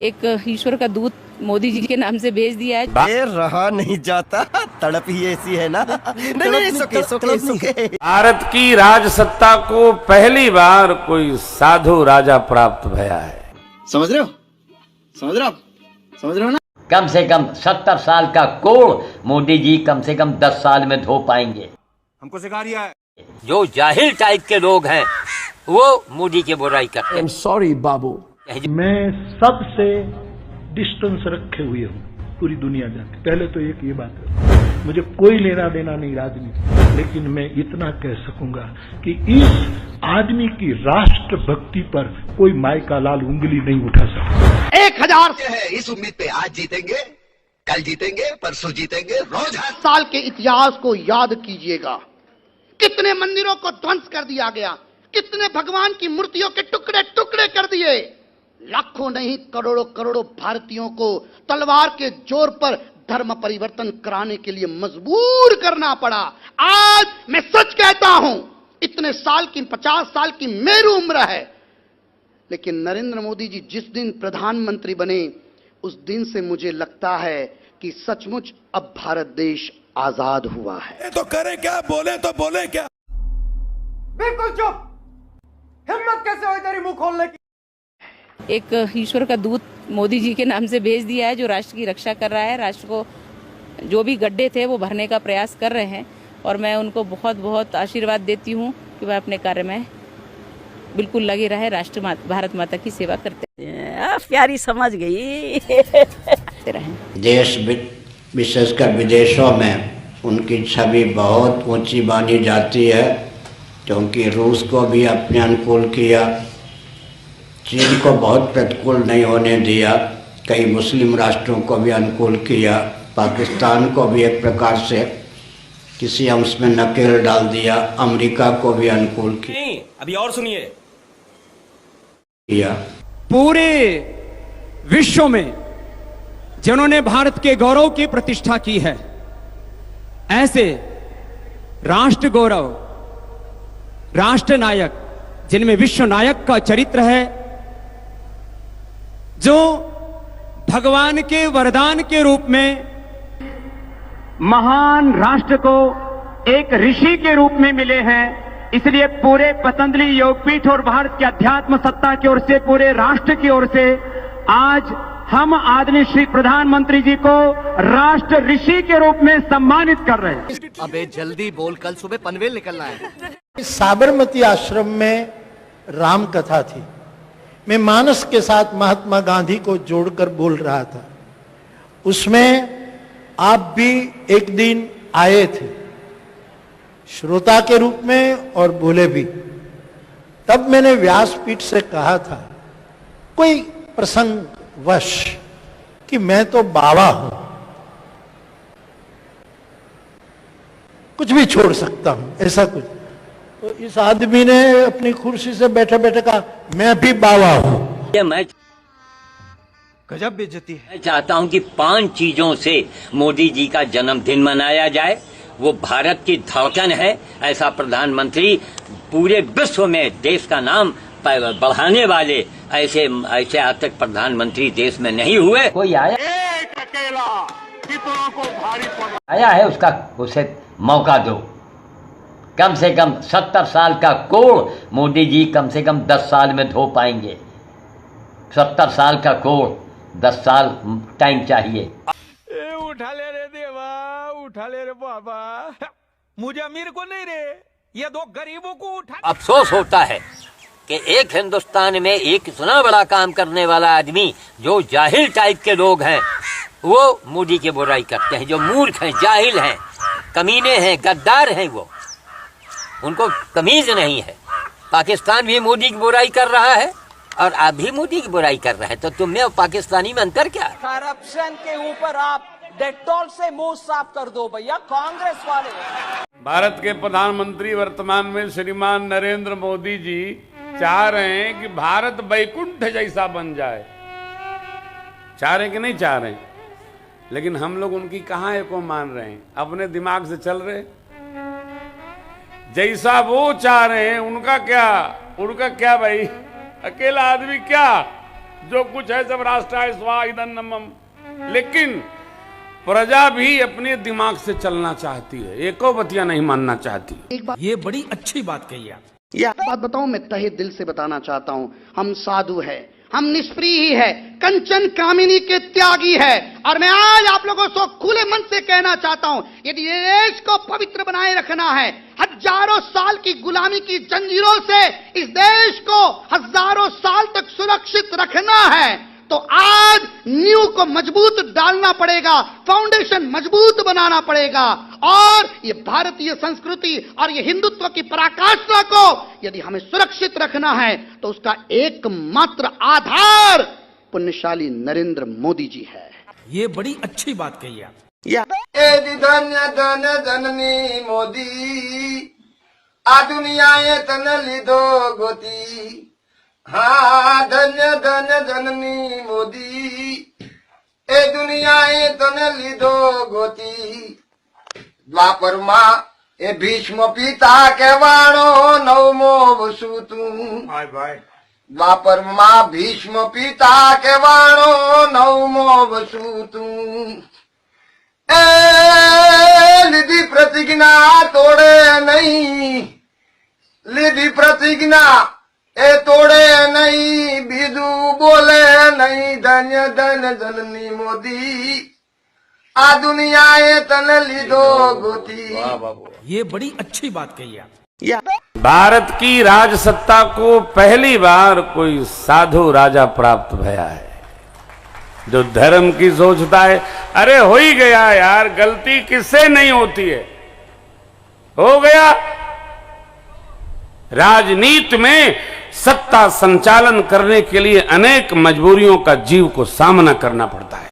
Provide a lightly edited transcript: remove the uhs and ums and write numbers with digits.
एक ईश्वर का दूत मोदी जी के नाम से भेज दिया है। रहा नहीं जाता, तड़प ही ऐसी है ना। नहीं, सुके। भारत की राजसत्ता को पहली बार कोई साधु राजा प्राप्त भया है। समझ रहे हो ना? कम से कम 70 साल का कोड़ मोदी जी कम से कम 10 साल में धो पाएंगे। हमको सिखा रिया है। जो जाहिल टाइप के लोग हैं वो मोदी की बुराई करते हैं। सॉरी बाबू, मैं सबसे डिस्टेंस रखे हुए हूँ, पूरी दुनिया जानती। पहले तो एक ये बात है, मुझे कोई लेना देना नहीं राजनीति, लेकिन मैं इतना कह सकूंगा कि इस आदमी की राष्ट्रभक्ति पर कोई माई का लाल उंगली नहीं उठा सकता। 1000 है इस उम्मीद पे आज जीतेंगे, कल जीतेंगे, परसों जीतेंगे, रोज हर साल के इतिहास को याद कीजिएगा। कितने मंदिरों को ध्वंस कर दिया गया, कितने भगवान की मूर्तियों के टुकड़े टुकड़े कर दिए, लाखों नहीं करोड़ों करोड़ों भारतीयों को तलवार के जोर पर धर्म परिवर्तन कराने के लिए मजबूर करना पड़ा। आज मैं सच कहता हूं, इतने साल की 50 साल की मेरी उम्र है, लेकिन नरेंद्र मोदी जी जिस दिन प्रधानमंत्री बने उस दिन से मुझे लगता है कि सचमुच अब भारत देश आजाद हुआ है। तो करे क्या, बोले तो बोले क्या? बिल्कुल चुप। हिम्मत कैसे हुई तेरी मुंह खोलने की? एक ईश्वर का दूत मोदी जी के नाम से भेज दिया है, जो राष्ट्र की रक्षा कर रहा है। राष्ट्र को जो भी गड्ढे थे वो भरने का प्रयास कर रहे हैं, और मैं उनको बहुत बहुत आशीर्वाद देती हूँ कि वह अपने कार्य में बिल्कुल लगे रहे, भारत माता की सेवा करते हैं। प्यारी समझ गई। देश विशेषकर विदेशों में उनकी छवि बहुत ऊंची मानी जाती है, क्योंकि रूस को भी अपने अनुकूल किया, चीन को बहुत प्रतिकूल नहीं होने दिया, कई मुस्लिम राष्ट्रों को भी अनुकूल किया, पाकिस्तान को भी एक प्रकार से किसी अंश में नकेल डाल दिया, अमेरिका को भी अनुकूल किया। अभी और सुनिए। पूरे विश्व में जिन्होंने भारत के गौरव की प्रतिष्ठा की है, ऐसे राष्ट्र गौरव, राष्ट्र नायक, जिनमें विश्व नायक का चरित्र है, जो भगवान के वरदान के रूप में महान राष्ट्र को एक ऋषि के रूप में मिले हैं। इसलिए पूरे पतंजलि योगपीठ और भारत की अध्यात्म सत्ता की ओर से, पूरे राष्ट्र की ओर से आज हम आदरणीय श्री प्रधानमंत्री जी को राष्ट्र ऋषि के रूप में सम्मानित कर रहे हैं। अबे जल्दी बोल, कल सुबह पनवेल निकलना है। साबरमती आश्रम में राम कथा थी। मैं मानस के साथ महात्मा गांधी को जोड़कर बोल रहा था। उसमें आप भी एक दिन आए थे श्रोता के रूप में और बोले भी। तब मैंने व्यासपीठ से कहा था, कोई प्रसंग वश, कि मैं तो बाबा हूं, कुछ भी छोड़ सकता हूं, ऐसा कुछ। तो इस आदमी ने अपनी कुर्सी से बैठे बैठे कहा, मैं भी बाबा हूं। ये मैं गजब बेइज्जती है। मैं चाहता हूं कि 5 चीजों से मोदी जी का जन्मदिन मनाया जाए। वो भारत की धड़कन है, ऐसा प्रधानमंत्री पूरे विश्व में देश का नाम बढ़ाने वाले ऐसे आज तक प्रधानमंत्री देश में नहीं हुए। कोई आया एक अकेला कितनों को भारी पड़ा आया है, उसे मौका दो। कम से कम 70 साल का कोड़ मोदी जी कम से कम 10 साल में धो पाएंगे। 70 साल का कोड़, 10 साल टाइम चाहिए। उठा ले रे देवा, उठा ले रे बाबा, मुझे अमीर को नहीं रे, ये 2 गरीबों को उठा। अफसोस होता है कि एक हिंदुस्तान में एक इतना बड़ा काम करने वाला आदमी, जो जाहिल टाइप के लोग हैं, वो मोदी की बुराई करते हैं। जो मूर्ख हैं, जाहिल हैं, कमीने हैं, गद्दार हैं, वो उनको तमीज नहीं है। पाकिस्तान भी मोदी की बुराई कर रहा है और आप भी मोदी की बुराई कर रहे हैं, तो तुम में और पाकिस्तानी में अंतर क्या? करप्शन के ऊपर आप डेटॉल से मुंह साफ कर दो भैया, कांग्रेस वाले। भारत के प्रधानमंत्री वर्तमान में श्रीमान नरेंद्र मोदी जी चाह रहे हैं कि भारत वैकुंठ जैसा बन जाए। चाह रहे कि नहीं चाह रहे? लेकिन हम लोग उनकी कहां है को मान रहे हैं, अपने दिमाग से चल रहे। जैसा वो चाह रहे हैं उनका क्या भाई, अकेला आदमी क्या जो कुछ है सब राष्ट्राय स्वा इदं नमम। लेकिन प्रजा भी अपने दिमाग से चलना चाहती है, एकोपतिया नहीं मानना चाहती। ये बड़ी अच्छी बात कही आप। यह बात बताऊं, मैं तहे दिल से बताना चाहता हूं, हम साधु है, हम निष्प्रिय ही है, कंचन कामिनी के त्यागी है। और मैं आज आप लोगों को खुले मन से कहना चाहता हूं, यदि देश को पवित्र बनाए रखना है, हजारों साल की गुलामी की जंजीरों से इस देश को हजारों साल तक सुरक्षित रखना है, तो आज नींव को मजबूत डालना पड़ेगा, फाउंडेशन मजबूत बनाना पड़ेगा। और ये भारतीय संस्कृति और ये हिंदुत्व की पराकाष्ठा को यदि हमें सुरक्षित रखना है, तो उसका एकमात्र आधार पुण्यशाली नरेंद्र मोदी जी है। ये बड़ी अच्छी बात कही आप। धन्य धन्य जननी मोदी, आ दुनिया तन लिदो गोती। हाँ धन्य धन्य जननी मोदी, ए दुनिया तन लिदो गोती। द्वापर माँ ए भीष्म पिता के वाणो नवमो वसु तू। द्वापर माँ भीष्म पिता के वाणो नवमो वसु तू। लिधि प्रतिज्ञा तोड़े नहीं, लिधि प्रतिज्ञा ए तोड़े नहीं, बिदु बोले नहीं। धन्य धन्य जननी मोदी, आ दुनिया तन लिदो गोती। ये बड़ी अच्छी बात कही आप। भारत की राज सत्ता को पहली बार कोई साधु राजा प्राप्त भया है, जो धर्म की सोचता है। अरे हो ही गया यार, गलती किससे नहीं होती है, हो गया। राजनीति में सत्ता संचालन करने के लिए अनेक मजबूरियों का जीव को सामना करना पड़ता है।